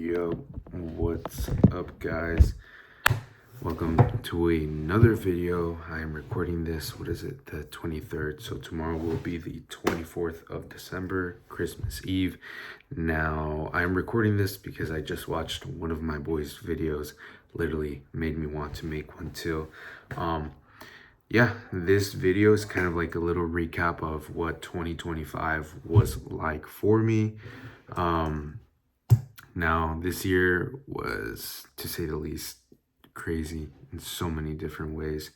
video. What's up, guys? Welcome to another video. I am recording this, what is it, the 23rd. So tomorrow will be the 24th of December, Christmas Eve. Now, I'm recording this because I just watched one of my boys' videos. Literally made me want to make one too. Yeah, this video is kind of like a little recap of what 2025 was like for me. Now, this year was, to say the least, crazy in so many different ways.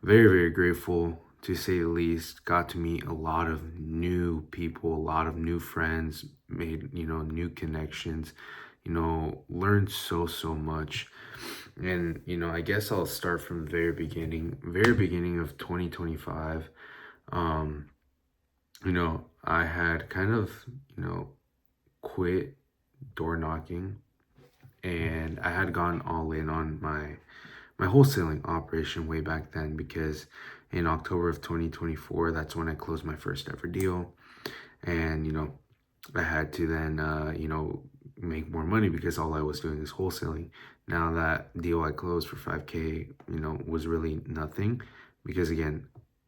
Very, very grateful, to say the least. Got to meet a lot of new people, a lot of new friends, made, new connections, learned so much. And, I guess I'll start from the very beginning of 2025. I had kind of, quit door knocking, and I had gone all in on my wholesaling operation way back then, because in October of 2024, that's when I closed my first ever deal. And I had to then make more money, because all I was doing is wholesaling. Now that deal I closed for 5K, was really nothing, because again,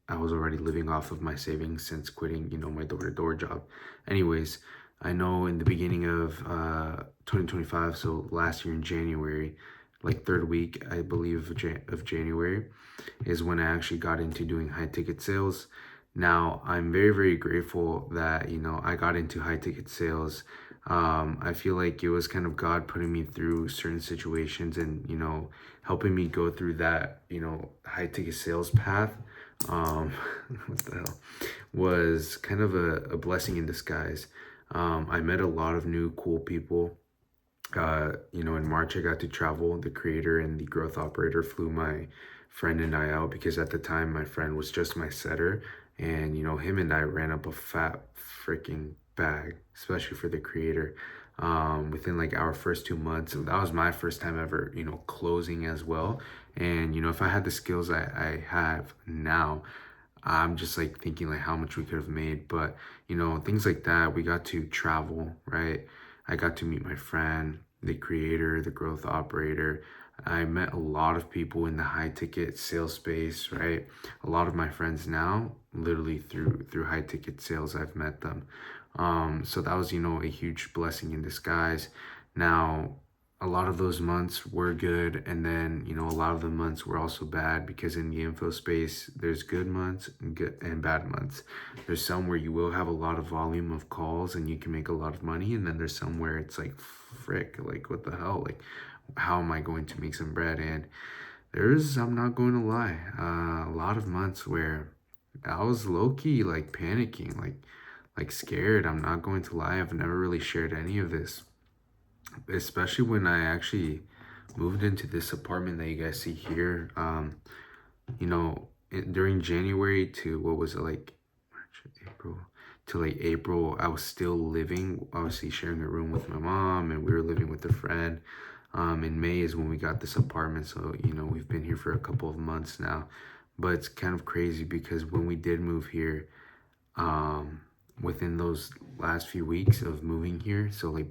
I was already living off of my savings since quitting, my door-to-door job. Anyways, I know in the beginning of 2025, so last year in January, like third week, I believe, of January, is when I actually got into doing high ticket sales. Now, I'm very, very grateful that, I got into high ticket sales. I feel like it was kind of God putting me through certain situations and, helping me go through that, high ticket sales path. What the hell, was kind of a blessing in disguise. I met a lot of new cool people. In March, I got to travel. The creator and the growth operator flew my friend and I out, because at the time my friend was just my setter, and him and I ran up a fat freaking bag, especially for the creator. Within like our first 2 months, that was my first time ever, closing as well. And if I had the skills I have now, I'm just like thinking like how much we could have made. But things like that, we got to travel, right? I got to meet my friend, the creator, the growth operator. I met a lot of people in the high ticket sales space, right? A lot of my friends now, literally through high ticket sales, I've met them. So that was, a huge blessing in disguise. Now, a lot of those months were good, and then a lot of the months were also bad, because in the info space there's good months and good and bad months. There's some where you will have a lot of volume of calls and you can make a lot of money, and then there's some where it's like, frick, like what the hell, like how am I going to make some bread? And I'm not going to lie, a lot of months where I was low-key like panicking, like scared. I'm not going to lie, I've never really shared any of this, especially when I actually moved into this apartment that you guys see here. During January to, what was it, like March, April, to like April, I was still living, obviously sharing a room with my mom, and we were living with a friend. In May is when we got this apartment, so we've been here for a couple of months now. But it's kind of crazy, because when we did move here, within those last few weeks of moving here, so like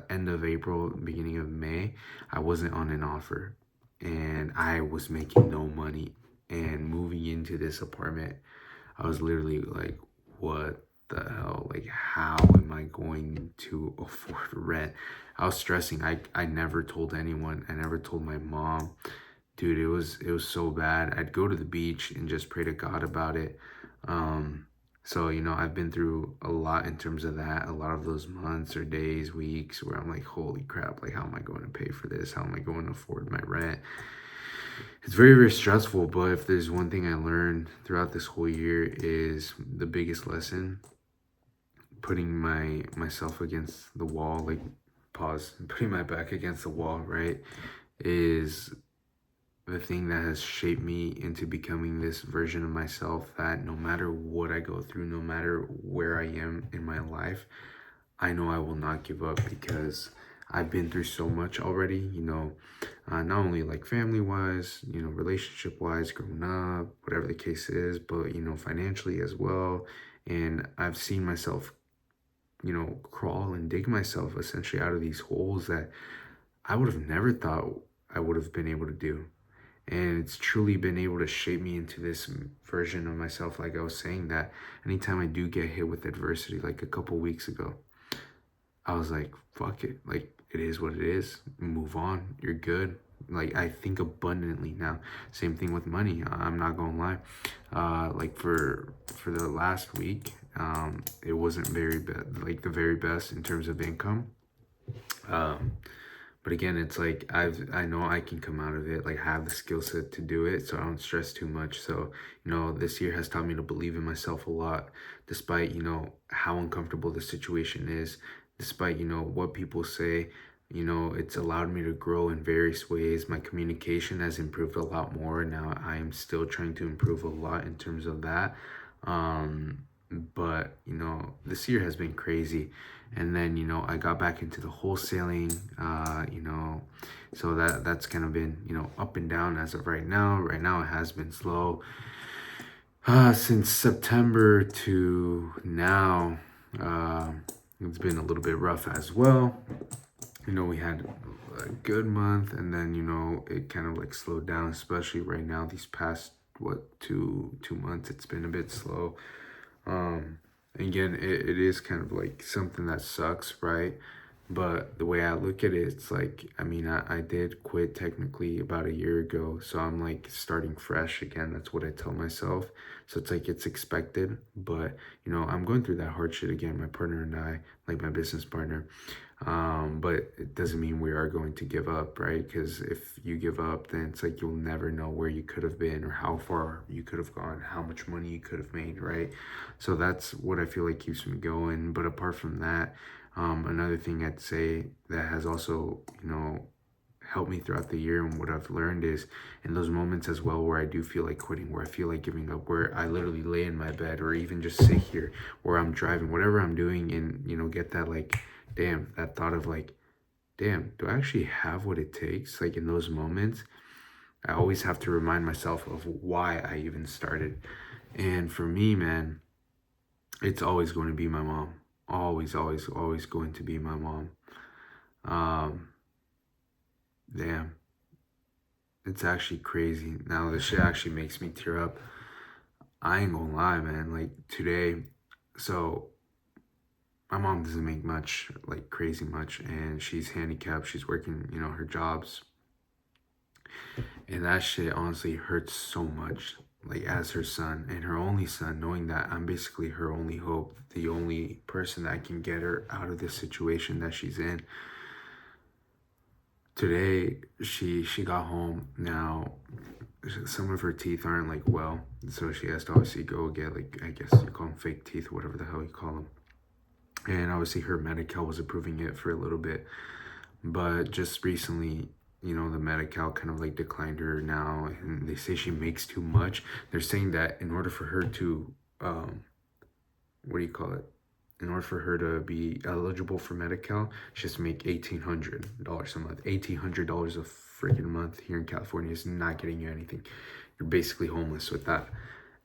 end of April, beginning of May, I wasn't on an offer, and I was making no money. And moving into this apartment, I was literally like, what the hell? Like, how am I going to afford rent? I was stressing. I never told anyone. I never told my mom. Dude, it was so bad. I'd go to the beach and just pray to God about it. So, I've been through a lot in terms of that, a lot of those months or days, weeks, where I'm like, holy crap, like, how am I going to pay for this? How am I going to afford my rent? It's very, very stressful. But if there's one thing I learned throughout this whole year, is the biggest lesson: putting myself against the wall, like, pause, putting my back against the wall, right, is the thing that has shaped me into becoming this version of myself, that no matter what I go through, no matter where I am in my life, I know I will not give up, because I've been through so much already, not only like family-wise, relationship-wise, growing up, whatever the case is, but, financially as well. And I've seen myself crawl and dig myself essentially out of these holes that I would have never thought I would have been able to do. And it's truly been able to shape me into this version of myself. Like I was saying, that anytime I do get hit with adversity, like a couple weeks ago, I was like, fuck it. Like, it is what it is. Move on. You're good. Like, I think abundantly now. Same thing with money. I'm not gonna lie. Like for the last week, it wasn't very bad, like the very best in terms of income. Um, but again, it's like I know I can come out of it. Like, I have the skill set to do it, so I don't stress too much. So, this year has taught me to believe in myself a lot, despite, how uncomfortable the situation is, despite, what people say. It's allowed me to grow in various ways. My communication has improved a lot more. Now I am still trying to improve a lot in terms of that. But this year has been crazy. And then I got back into the wholesaling. So that's kind of been up and down as of right now. Right now it has been slow since September to now. It's been a little bit rough as well. We had a good month, and then it kind of like slowed down, especially right now. These past 2 months, it's been a bit slow. Again, it is kind of like something that sucks, right? But the way I look at it, it's like, I mean, I did quit technically about a year ago. So I'm like starting fresh again. That's what I tell myself. So it's like, it's expected. But, I'm going through that hard shit again, my partner and I, like my business partner. But it doesn't mean we are going to give up, right? Because if you give up, then it's like you'll never know where you could have been or how far you could have gone, how much money you could have made, right? So that's what I feel like keeps me going. But apart from that, another thing I'd say that has also, helped me throughout the year and what I've learned is in those moments as well where I do feel like quitting, where I feel like giving up, where I literally lay in my bed or even just sit here, where I'm driving, whatever I'm doing, and, get that like, damn, that thought of like, damn, do I actually have what it takes? Like in those moments, I always have to remind myself of why I even started. And for me, man, it's always going to be my mom. Always, always, always going to be my mom. Damn. It's actually crazy. Now this shit actually makes me tear up. I ain't gonna lie, man. Like today, so my mom doesn't make much, like crazy much, and she's handicapped. She's working, her jobs. And that shit honestly hurts so much. Like as her son and her only son, knowing that I'm basically her only hope, the only person that can get her out of this situation that she's in. Today, she got home. Now, some of her teeth aren't like well, so she has to obviously go get like, I guess you call them fake teeth, whatever the hell you call them. And obviously her Medi-Cal was approving it for a little bit, but just recently, the Medi-Cal kind of like declined her now, and they say she makes too much. They're saying that in order for her to, what do you call it? In order for her to be eligible for Medi-Cal, she has to make $1,800 a month. $1,800 a freaking month here in California is not getting you anything. You're basically homeless with that.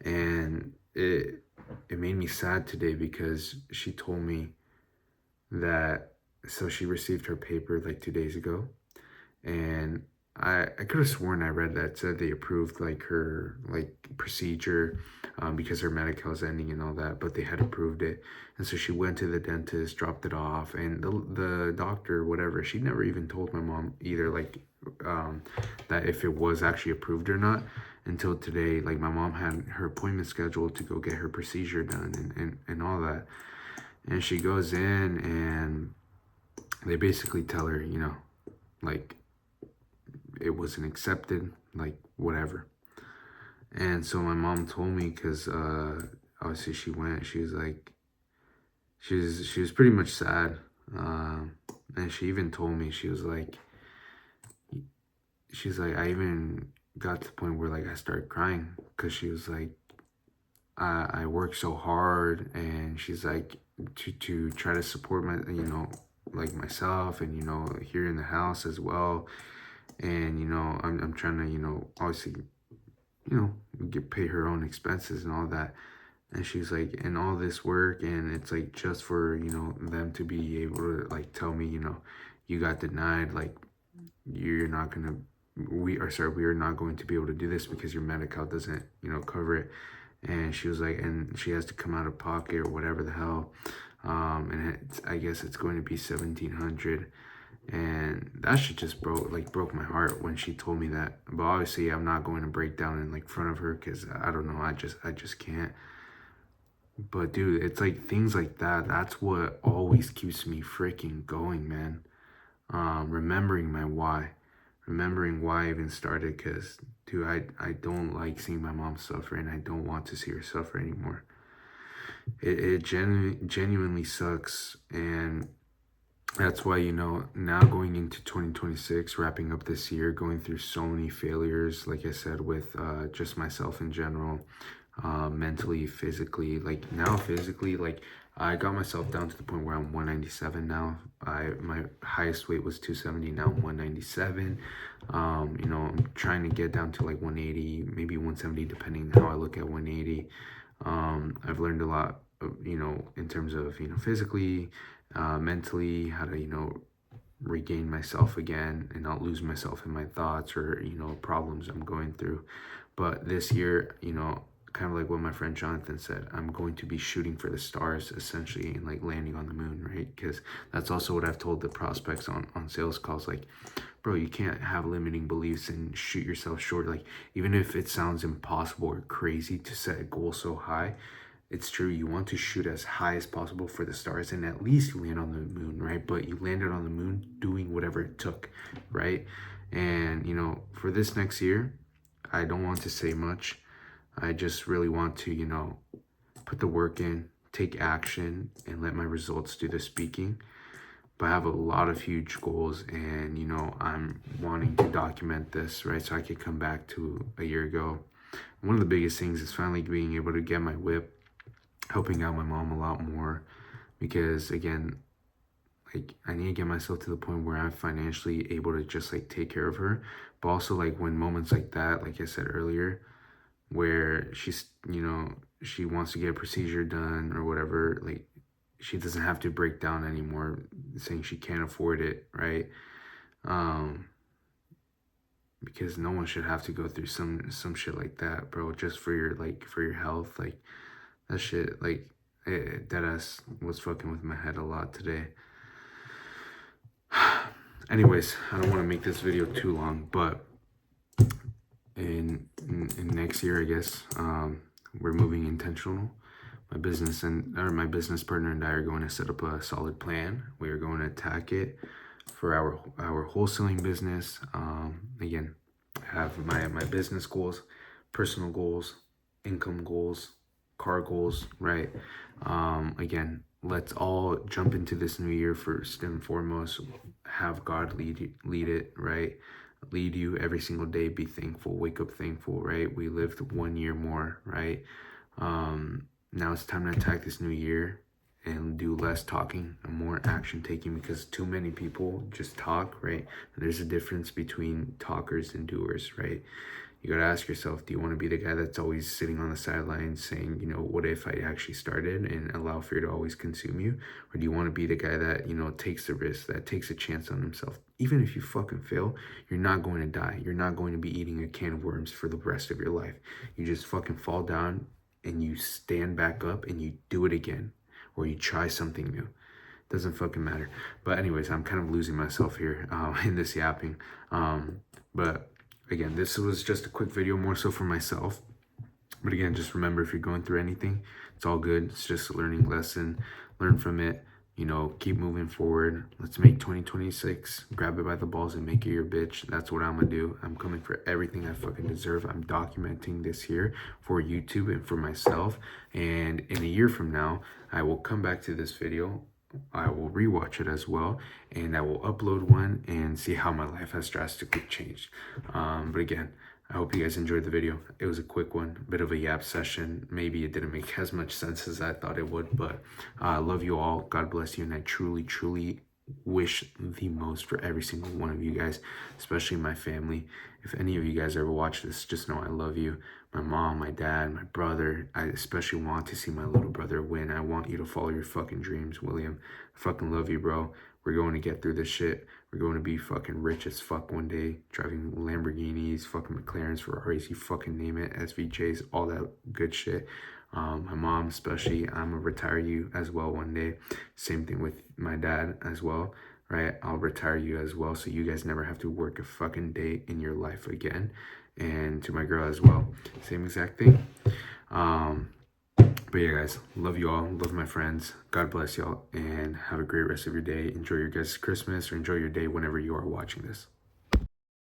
And it made me sad today because she told me that, so she received her paper like 2 days ago, and I could have sworn I read that said they approved like her like procedure because her Medi-Cal is ending and all that, but they had approved it. And so she went to the dentist, dropped it off, and the doctor, whatever, she never even told my mom either, like that if it was actually approved or not until today. Like my mom had her appointment scheduled to go get her procedure done and all that. And she goes in and they basically tell her, like it wasn't accepted, like whatever. And so my mom told me, because obviously she went, she was like, she was pretty much sad. And she even told me, she's like, I even got to the point where like I started crying, because she was like, I worked so hard, and she's like, to try to support my, like myself, and here in the house as well. And I'm trying to obviously pay her own expenses and all that. And she's like, and all this work, and it's like just for, you know, them to be able to like tell me, you know, you got denied, like you're not gonna, we are sorry, we are not going to be able to do this because your Medi-Cal doesn't, you know, cover it. And she was like, and she has to come out of pocket or whatever the hell. And I guess it's going to be 1,700. And that shit just broke my heart when she told me that. But obviously I'm not going to break down in like front of her, because I don't know, I just can't. But dude, it's like things like that, that's what always keeps me freaking going, man. Remembering my why, remembering why I even started, because dude, I don't like seeing my mom suffer, and I don't want to see her suffer anymore. It genuinely sucks. And that's why, you know, now going into 2026, wrapping up this year, going through so many failures, like I said, with just myself in general, mentally, physically. Like now physically, like I got myself down to the point where I'm 197 now. My highest weight was 270, now I'm 197. You know, I'm trying to get down to like 180, maybe 170, depending how I look at 180. I've learned a lot, you know, in terms of, you know, physically, mentally, how to, you know, regain myself again and not lose myself in my thoughts or, you know, problems I'm going through. But this year, you know, kind of like what my friend Jonathan said, I'm going to be shooting for the stars essentially, and like landing on the moon, right? Because that's also what I've told the prospects on sales calls. Like, bro, you can't have limiting beliefs and shoot yourself short. Like, even if it sounds impossible or crazy to set a goal so high, it's true. You want to shoot as high as possible for the stars, and at least you land on the moon, right? But you landed on the moon doing whatever it took, right? And, you know, for this next year, I don't want to say much. I just really want to, you know, put the work in, take action, and let my results do the speaking. But I have a lot of huge goals, and, you know, I'm wanting to document this, right? So I could come back to a year ago. One of the biggest things is finally being able to get my whip, helping out my mom a lot more, because again, like I need to get myself to the point where I'm financially able to just like take care of her. But also like when moments like that, like I said earlier, where she's, you know, she wants to get a procedure done or whatever, like she doesn't have to break down anymore saying she can't afford it, right? um because no one should have to go through some shit like that, bro, just for your like for your health. Like that shit, like that ass was fucking with my head a lot today. Anyways, I don't want to make this video too long, but in next year, I guess, we're moving intentional. My business my business partner and I are going to set up a solid plan. We are going to attack it for our wholesaling business. Again, I have my business goals, personal goals, income goals, car goals, right? Again, let's all jump into this new year first and foremost. Have God lead it, right? Lead you every single day. Be thankful. Wake up thankful, right? We lived 1 year more, right? Now it's time to attack this new year and do less talking and more action taking, because too many people just talk, right? And there's a difference between talkers and doers, right? You got to ask yourself, do you want to be the guy that's always sitting on the sidelines saying, you know, what if I actually started, and allow fear to always consume you? Or do you want to be the guy that, you know, takes the risk, that takes a chance on himself? Even if you fucking fail, you're not going to die. You're not going to be eating a can of worms for the rest of your life. You just fucking fall down and you stand back up and you do it again, or you try something new. Doesn't fucking matter. But anyways, I'm kind of losing myself here in this yapping. But again, this was just a quick video, more so for myself. But again, just remember, if you're going through anything, it's all good. It's just a learning lesson. Learn from it. You know, keep moving forward. Let's make 2026. Grab it by the balls and make it your bitch. That's what I'm gonna do. I'm coming for everything I fucking deserve. I'm documenting this here for YouTube and for myself. And in a year from now, I will come back to this video. I will rewatch it as well, and I will upload one and see how my life has drastically changed. But again, I hope you guys enjoyed the video. It was a quick one, a bit of a yap session. Maybe it didn't make as much sense as I thought it would, but I love you all. God bless you, and I truly, truly wish the most for every single one of you guys, especially my family. If any of you guys ever watch this, just know I love you. My mom, my dad, my brother. I especially want to see my little brother win. I want you to follow your fucking dreams, William. I fucking love you, bro. We're going to get through this shit. We're going to be fucking rich as fuck one day, driving Lamborghinis, fucking McLarens, Ferraris, you fucking name it, SVJs, all that good shit. My mom, especially, I'm gonna retire you as well one day. Same thing with my dad as well, right? I'll retire you as well, so you guys never have to work a fucking day in your life again. And to my girl as well, same exact thing. But yeah, guys, love you all. Love my friends. God bless y'all, and have a great rest of your day. Enjoy your guys' Christmas, or enjoy your day whenever you are watching this.